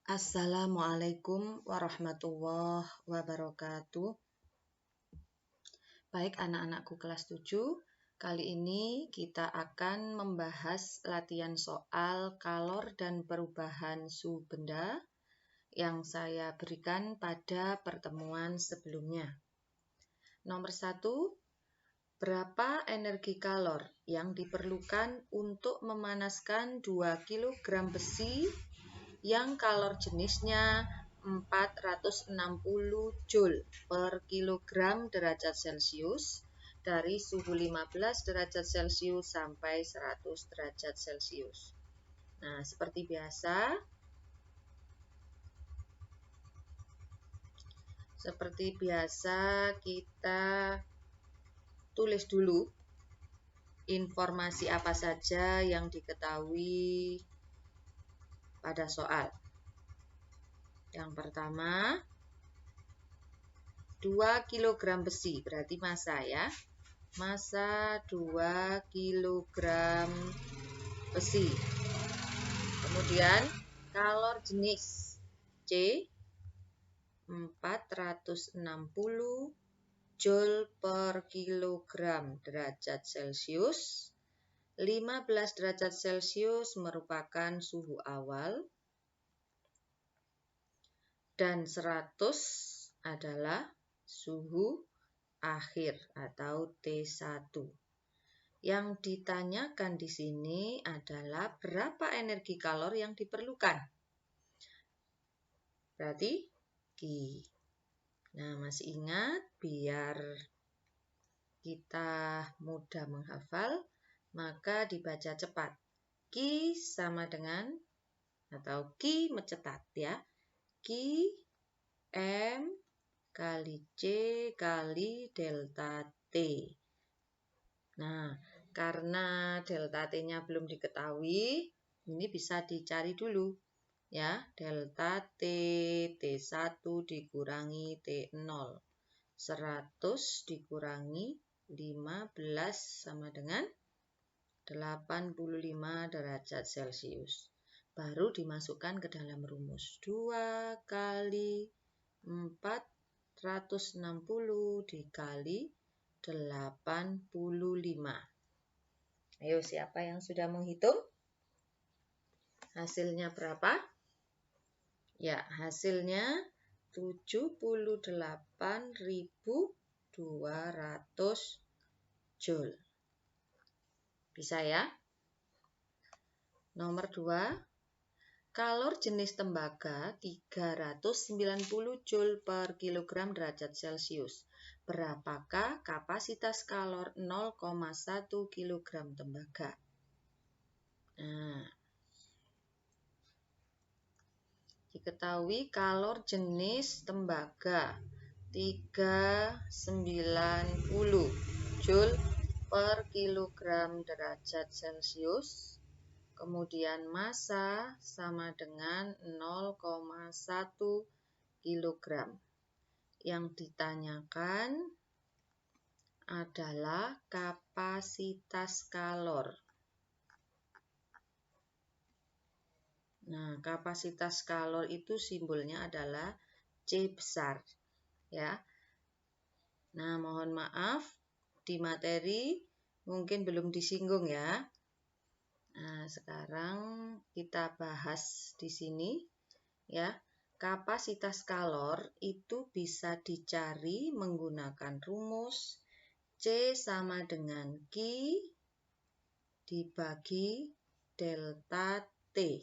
Assalamualaikum warahmatullahi wabarakatuh. Baik anak-anakku kelas 7, kali ini kita akan membahas latihan soal kalor dan perubahan suhu benda yang saya berikan pada pertemuan sebelumnya. Nomor 1, berapa energi kalor yang diperlukan untuk memanaskan 2 kg besi yang kalor jenisnya 460 Joule per kilogram derajat Celcius dari suhu 15 derajat Celcius sampai 100 derajat Celcius. Nah, seperti biasa kita tulis dulu informasi apa saja yang diketahui pada soal. Yang pertama, 2 kg besi, berarti massa ya. Massa 2 kg besi. Kemudian, kalor jenis C, 460 Joule per kilogram derajat Celcius. 15 derajat Celcius merupakan suhu awal. Dan 100 adalah suhu akhir atau T1. Yang ditanyakan di sini adalah berapa energi kalor yang diperlukan. Berarti Q. Nah, masih ingat, biar kita mudah menghafal, maka dibaca cepat. Q sama dengan, atau Q mencetat ya, Q M kali C kali delta T. Nah, karena delta T-nya belum diketahui, ini bisa dicari dulu. Ya, delta T, T1 dikurangi T0. 100 dikurangi 15 sama dengan 85 derajat Celcius. Baru dimasukkan ke dalam rumus. 2 kali 460 dikali 85. Ayo, siapa yang sudah menghitung? Hasilnya berapa? Ya, hasilnya 78.200 Joule. Bisa ya? Nomor 2, kalor jenis tembaga 390 Joule per kilogram derajat Celcius. Berapakah kapasitas kalor 0,1 kg tembaga? Nah, diketahui kalor jenis tembaga 390 Joule per kilogram derajat Celcius. Kemudian massa sama dengan 0,1 kg. Yang ditanyakan adalah kapasitas kalor. Nah, kapasitas kalor itu simbolnya adalah C besar. Ya. Nah, mohon maaf, di materi mungkin belum disinggung ya. Nah, sekarang kita bahas di sini ya. Kapasitas kalor itu bisa dicari menggunakan rumus C sama dengan Q dibagi delta T.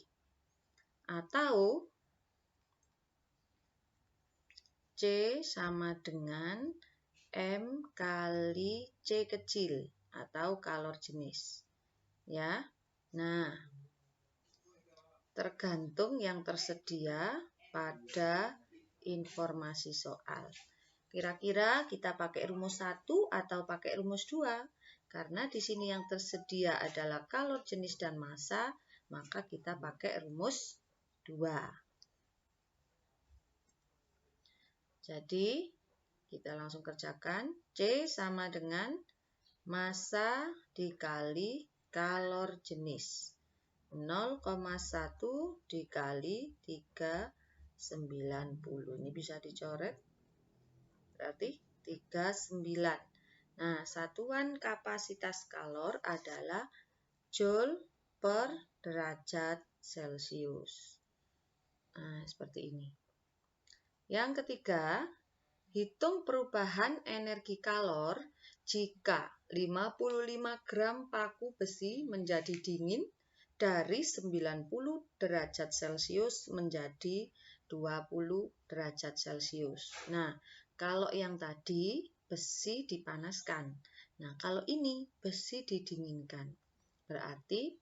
Atau C sama dengan M kali C kecil atau kalor jenis. Ya. Nah, tergantung yang tersedia pada informasi soal. Kira-kira kita pakai rumus 1 atau pakai rumus 2? Karena di sini yang tersedia adalah kalor jenis dan massa, maka kita pakai rumus 2. Jadi, kita langsung kerjakan. C sama dengan massa dikali kalor jenis. 0,1 dikali 390. Ini bisa dicoret. Berarti 39. Nah, satuan kapasitas kalor adalah Joule per derajat Celcius. Nah, seperti ini. Yang ketiga, hitung perubahan energi kalor jika 55 gram paku besi menjadi dingin dari 90 derajat Celcius menjadi 20 derajat Celcius. Nah, kalau yang tadi besi dipanaskan. Nah, kalau ini besi didinginkan. Berarti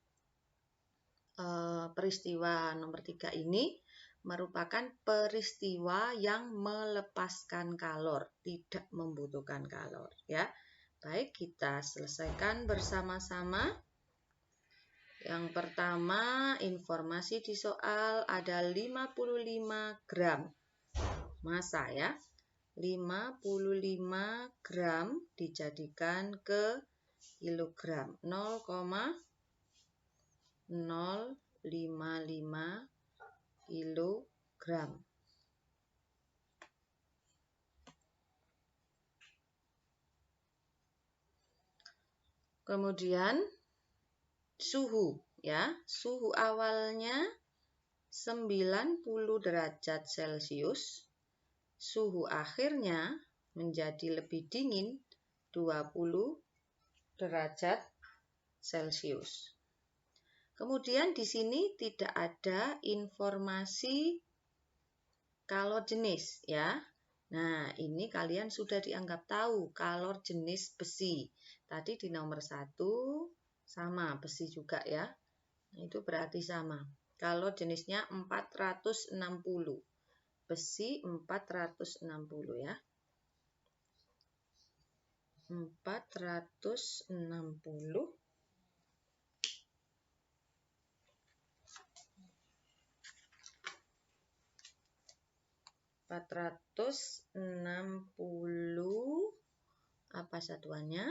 peristiwa nomor 3 ini merupakan peristiwa yang melepaskan kalor, tidak membutuhkan kalor, ya. Baik, kita selesaikan bersama-sama. Yang pertama, informasi di soal ada 55 gram massa, ya. 55 gram dijadikan ke kilogram, 0,055 kilogram. Kemudian suhu, ya. Suhu awalnya 90 derajat Celcius. Suhu akhirnya menjadi lebih dingin 20 derajat Celcius. Kemudian di sini tidak ada informasi kalor jenis, ya. Nah, ini kalian sudah dianggap tahu kalor jenis besi. Tadi di nomor 1 sama besi juga, ya. Nah, itu berarti sama. Kalor jenisnya 460. Besi 460, ya. 460. Apa satuannya?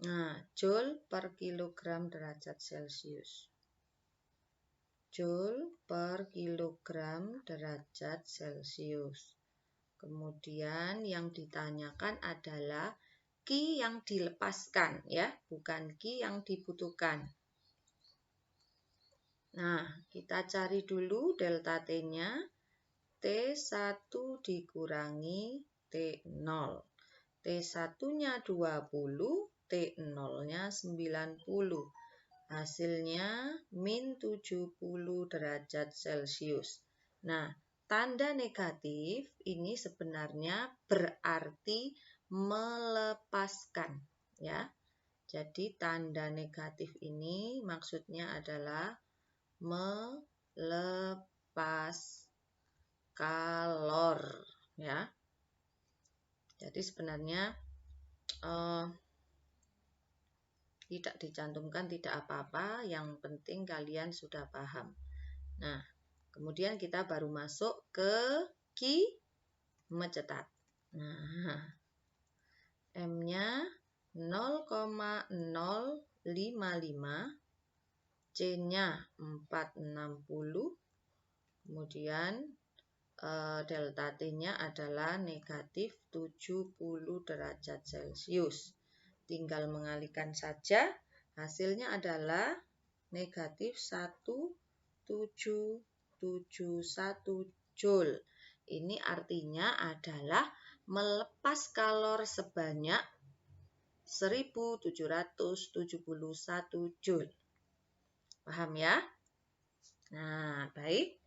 Nah, Joule per kilogram derajat Celcius. Joule per kilogram derajat Celcius. Kemudian yang ditanyakan adalah Q yang dilepaskan, ya, bukan Q yang dibutuhkan. Nah, kita cari dulu delta T-nya. T1 dikurangi T0. T1-nya 20, T0-nya 90. Hasilnya min 70 derajat Celcius. Nah, tanda negatif ini sebenarnya berarti melepaskan, ya. Jadi tanda negatif ini maksudnya adalah melepas kalor, ya. Jadi sebenarnya tidak dicantumkan, tidak apa-apa, yang penting kalian sudah paham. Nah, kemudian kita baru masuk ke Q mencetak. Nah, M-nya 0,055, C-nya 460, kemudian delta T-nya adalah negatif 70 derajat Celcius. Tinggal mengalihkan saja, hasilnya adalah negatif 1771 Joule. Ini artinya adalah melepas kalor sebanyak 1771 Joule. Paham, ya? Nah, baik.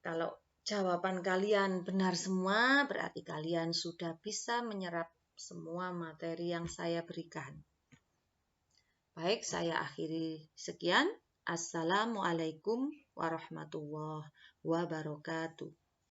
Kalau jawaban kalian benar semua, berarti kalian sudah bisa menyerap semua materi yang saya berikan. Baik, saya akhiri sekian. Assalamualaikum warahmatullahi wabarakatuh.